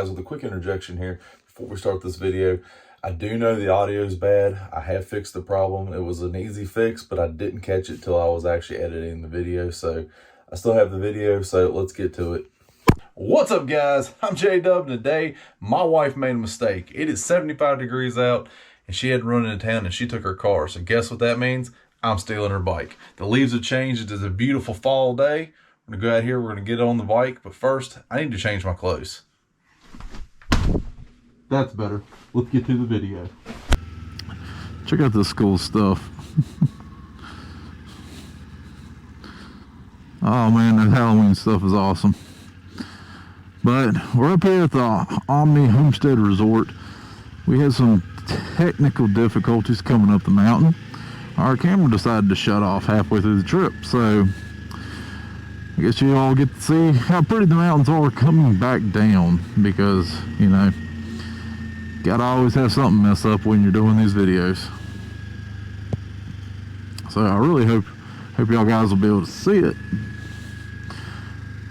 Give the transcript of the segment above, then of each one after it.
With a quick interjection here before we start this video, I do know the audio is bad. I have fixed the problem. It was an easy fix, but I didn't catch it till I was actually editing the video. So I still have the video, so let's get to it. What's up, guys? I'm J-dubb, and today my wife made a mistake. It is 75 degrees out and she had to run into town and she took her car. So guess what that means? I'm stealing her bike. The leaves have changed. It is a beautiful fall day. We're gonna go out here, we're gonna get on the bike, but first I need to change my clothes. That's better. Let's get to the video. Check out this cool stuff. Oh man, that Halloween stuff is awesome. But we're up here at the Omni Homestead Resort. We had some technical difficulties coming up the mountain. Our camera decided to shut off halfway through the trip, so I guess you all get to see how pretty the mountains are coming back down, because, you know, gotta always have something mess up when you're doing these videos. So I really hope y'all guys will be able to see it.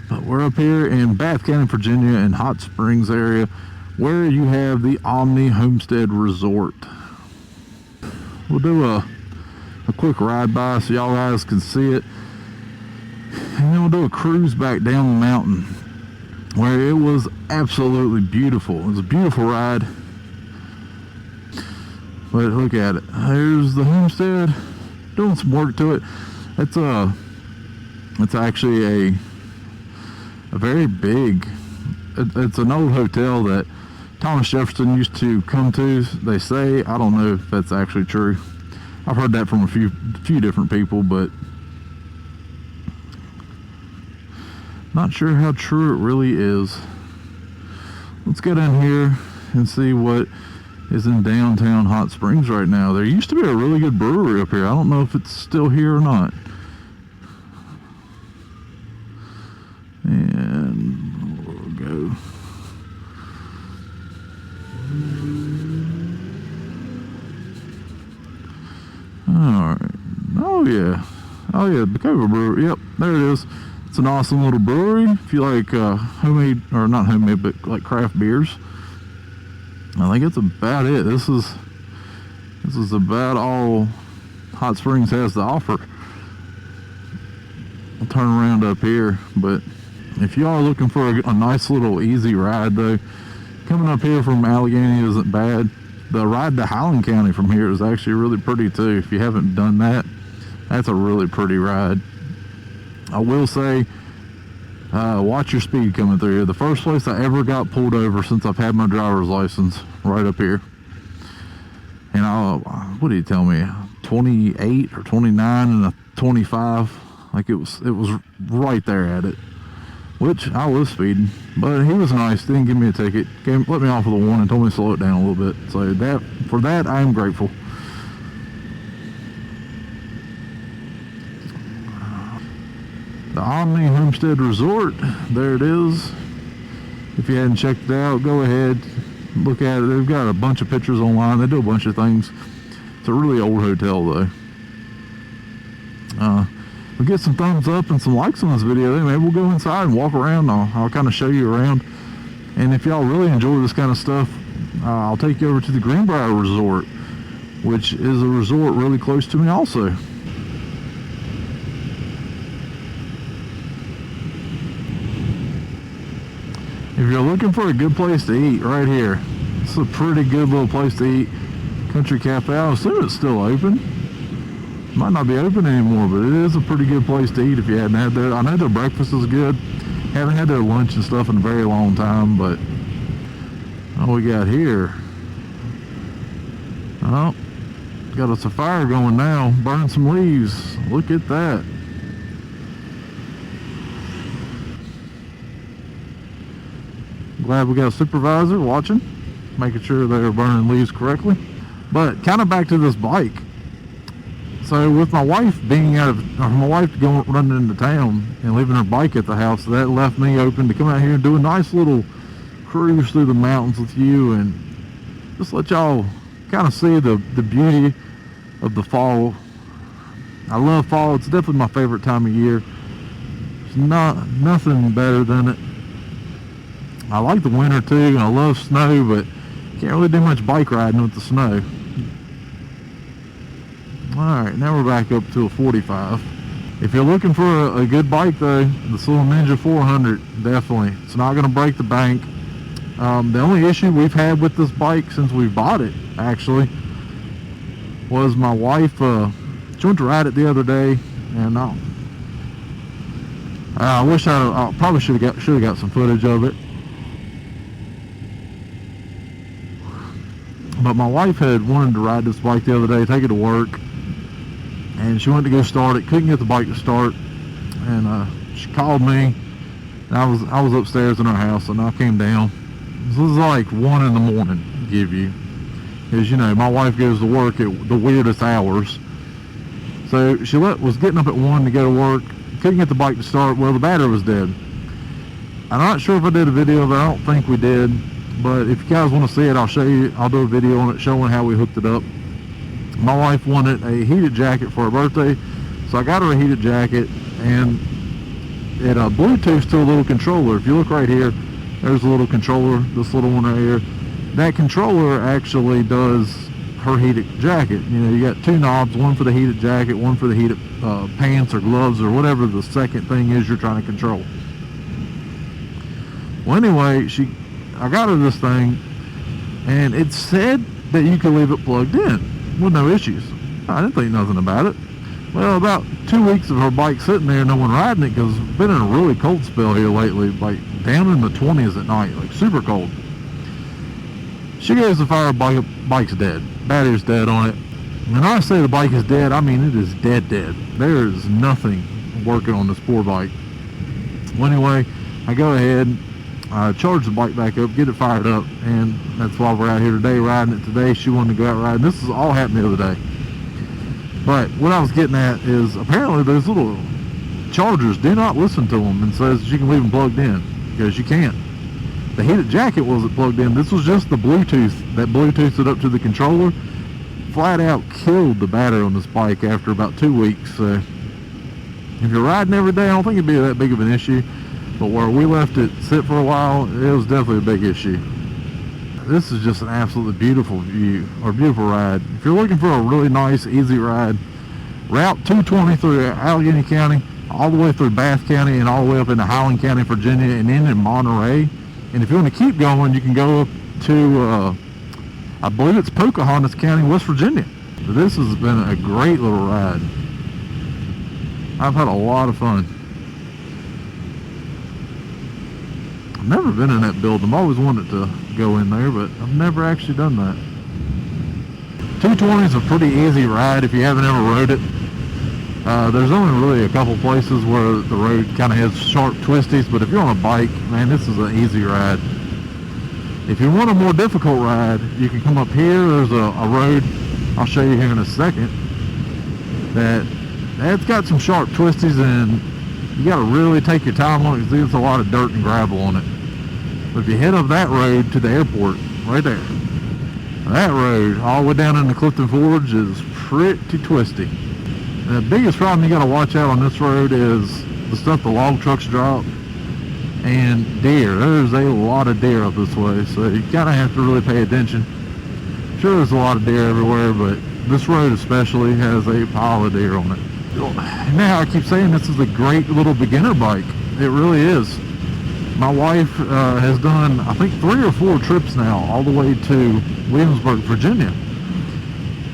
But we're up here in Bath County, Virginia, in Hot Springs area, where you have the Omni Homestead Resort. We'll do a quick ride by so y'all guys can see it, and then we'll do a cruise back down the mountain, where it was absolutely beautiful. It was a beautiful ride. But look at it. There's the homestead, doing some work to it. It's actually a very big, it's an old hotel that Thomas Jefferson used to come to, they say. I don't know if that's actually true. I've heard that from a few different people, but not sure how true it really is. Let's get in here and see what is in downtown Hot Springs right now. There used to be a really good brewery up here. I don't know if it's still here or not. And we'll go. Alright. Oh yeah, Bacova Brewery. Yep, there it is. It's an awesome little brewery. If you like homemade, or not homemade, but like craft beers. I think it's about it. This is about all Hot Springs has to offer. I'll turn around up here, but if you are looking for a nice little easy ride, though, coming up here from Allegheny isn't bad. The ride to Highland County from here is actually really pretty too. If you haven't done that, that's a really pretty ride. I will say, watch your speed coming through here. The first place I ever got pulled over since I've had my driver's license, right up here. And what did he tell me? 28 or 29 and a 25. Like it was right there at it. Which I was speeding, but he was nice. Didn't give me a ticket. Let me off with a 1 and told me to slow it down a little bit. So for that I am grateful. The Omni Homestead Resort, there it is. If you hadn't checked it out, go ahead, look at it. They've got a bunch of pictures online. They do a bunch of things. It's a really old hotel though. We'll get some thumbs up and some likes on this video. Then maybe we'll go inside and walk around. I'll kind of show you around. And if y'all really enjoy this kind of stuff, I'll take you over to the Greenbrier Resort, which is a resort really close to me also. If you're looking for a good place to eat, right here, it's a pretty good little place to eat. Country Cafe. I assume it's still open. Might not be open anymore, but it is a pretty good place to eat if you hadn't had that. I know their breakfast is good. Haven't had their lunch and stuff in a very long time, but what we got here? Oh, got us a fire going now. Burning some leaves. Look at that. Glad we got a supervisor watching, making sure they're burning leaves correctly. But kind of back to this bike. So with my wife being running into town and leaving her bike at the house, that left me open to come out here and do a nice little cruise through the mountains with you and just let y'all kind of see the beauty of the fall. I love fall. It's definitely my favorite time of year. There's nothing better than it. I like the winter too, and I love snow, but can't really do much bike riding with the snow. Alright, now we're back up to a 45. If you're looking for a good bike though, this little Ninja 400, definitely. It's not going to break the bank. The only issue we've had with this bike since we bought it, actually, was my wife, she went to ride it the other day, and I wish I probably should have got some footage of it. But my wife had wanted to ride this bike the other day, take it to work, and she went to go start it, couldn't get the bike to start, and she called me, and I was upstairs in her house, and I came down. This was like 1 in the morning, give you, because you know my wife goes to work at the weirdest hours. So she was getting up at 1 to go to work, couldn't get the bike to start. Well, the battery was dead. I'm not sure if I did a video of it. I don't think we did. But if you guys want to see it, I'll show you. I'll do a video on it showing how we hooked it up. My wife wanted a heated jacket for her birthday, so I got her a heated jacket, and it Bluetooths to a little controller. If you look right here, there's a little controller, this little one right here. That controller actually does her heated jacket. You know, you got 2 knobs, one for the heated jacket, one for the heated pants or gloves or whatever the second thing is you're trying to control. Well, anyway, I got her this thing, and it said that you could leave it plugged in with no issues. I didn't think nothing about it. Well, about 2 weeks of her bike sitting there, no one riding it, because it's been in a really cold spell here lately, like down in the 20s at night, like super cold. She goes to fire, bike's dead. Battery's dead on it. When I say the bike is dead, I mean it is dead. There is nothing working on this poor bike. Well, anyway, I go ahead, charge the bike back up, get it fired up, and that's why we're out here today, riding it today. She wanted to go out riding. This is all happened the other day. But what I was getting at is apparently those little chargers, do not listen to them and says you can leave them plugged in, because you can't. The heated jacket wasn't plugged in. This was just the Bluetooth that Bluetoothed it up to the controller. Flat out killed the battery on this bike after about 2 weeks. So if you're riding every day, I don't think it'd be that big of an issue. But where we left it sit for a while, it was definitely a big issue. This is just an absolutely beautiful view, or beautiful ride. If you're looking for a really nice, easy ride, Route 220 through Allegheny County, all the way through Bath County, and all the way up into Highland County, Virginia, and then in Monterey. And if you want to keep going, you can go up to, I believe it's Pocahontas County, West Virginia. So this has been a great little ride. I've had a lot of fun. I've never been in that building. I've always wanted to go in there, but I've never actually done that. 220 is a pretty easy ride if you haven't ever rode it. There's only really a couple places where the road kind of has sharp twisties, but if you're on a bike, man, this is an easy ride. If you want a more difficult ride, you can come up here. There's a road I'll show you here in a second that's got some sharp twisties, and you got to really take your time on it because there's a lot of dirt and gravel on it. But if you head up that road to the airport, right there, that road all the way down into Clifton Forge is pretty twisty. And the biggest problem you got to watch out on this road is the stuff the log trucks drop and deer. There's a lot of deer up this way, so you kind of have to really pay attention. Sure, there's a lot of deer everywhere, but this road especially has a pile of deer on it. Now I keep saying this is a great little beginner bike. It really is. My wife has done, I think, 3 or 4 trips now, all the way to Williamsburg, Virginia,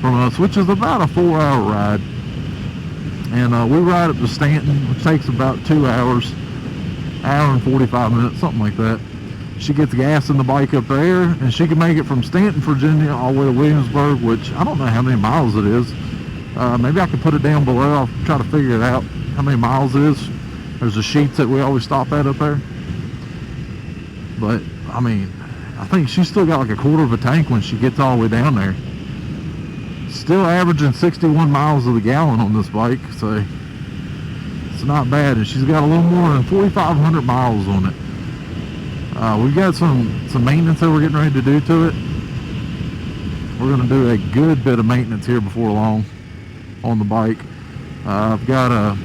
from us, which is about a 4-hour ride. And we ride up to Stanton, which takes about 2 hours, hour and 45 minutes, something like that. She gets gas in the bike up there, and she can make it from Stanton, Virginia, all the way to Williamsburg, which I don't know how many miles it is. Maybe I can put it down below. I'll try to figure it out, how many miles it is. There's the sheets that we always stop at up there. But, I mean, I think she's still got like a quarter of a tank when she gets all the way down there. Still averaging 61 miles to the gallon on this bike, so it's not bad. And she's got a little more than 4,500 miles on it. We've got some maintenance that we're getting ready to do to it. We're going to do a good bit of maintenance here before long on the bike. I've got a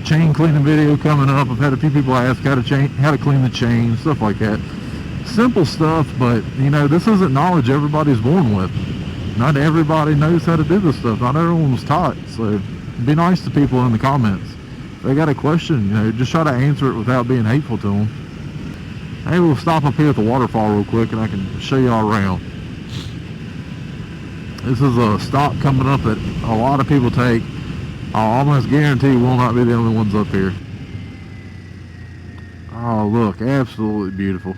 chain cleaning video coming up. I've had a few people ask how to clean the chain, stuff like that. simple stuff, but you know, this isn't knowledge everybody's born with. Not everybody knows how to do this stuff. Not everyone was taught. So be nice to people in the comments. If they got a question, you know, just try to answer it without being hateful to them. Hey, we'll stop up here at the waterfall real quick and I can show y'all around. This is a stop coming up that a lot of people take. I'll almost guarantee we'll not be the only ones up here. Oh, look, absolutely beautiful.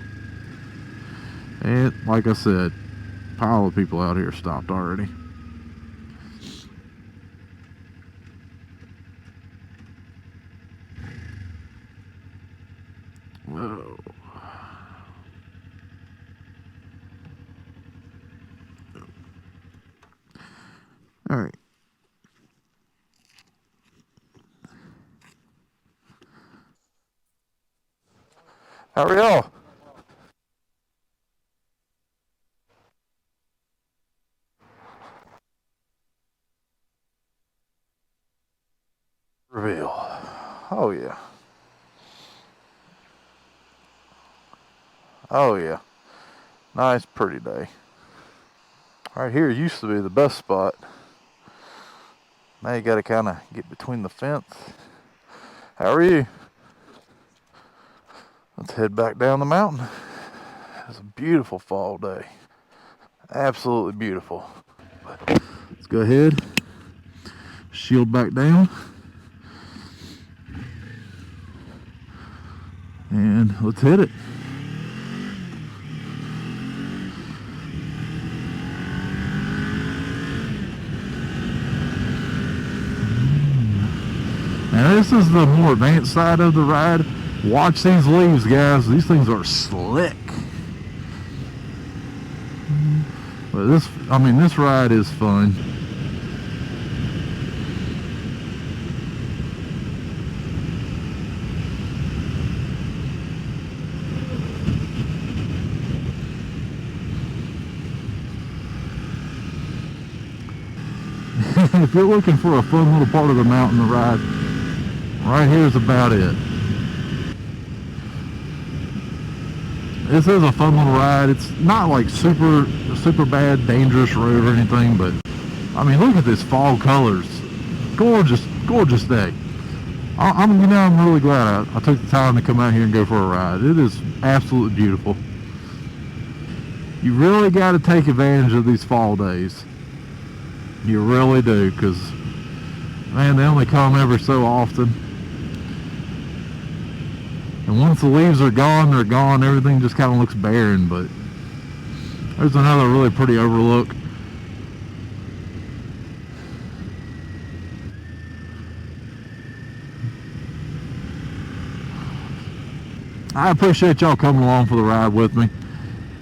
And like I said, pile of people out here stopped already. Whoa. All right. How are y'all? Reveal. Oh yeah. Oh yeah. Nice pretty day. Right here used to be the best spot. Now you gotta kinda get between the fence. How are you? Let's head back down the mountain. It's a beautiful fall day. Absolutely beautiful. Let's go ahead. Shield back down. And let's hit it. Now this is the more advanced side of the ride. Watch these leaves, guys. These things are slick. But this ride is fun. If you're looking for a fun little part of the mountain to ride, right here is about it. This is a fun little ride. It's not like super bad, dangerous road or anything, but I mean, look at this fall colors. Gorgeous, gorgeous day. I'm really glad I took the time to come out here and go for a ride. It is absolutely beautiful. You really got to take advantage of these fall days. You really do, because man, they only come every so often. And once the leaves are gone, they're gone. Everything just kind of looks barren. But there's another really pretty overlook. I appreciate y'all coming along for the ride with me.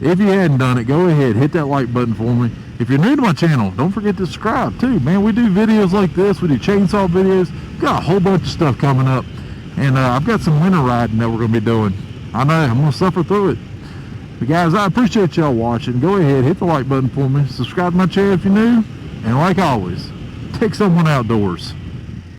If you hadn't done it, go ahead, hit that like button for me. If you're new to my channel, don't forget to subscribe too, man. We do videos like this. We do chainsaw videos. We've got a whole bunch of stuff coming up. And I've got some winter riding that we're going to be doing. I know, I'm going to suffer through it. But guys, I appreciate y'all watching. Go ahead, hit the like button for me. Subscribe to my channel if you're new. And like always, take someone outdoors.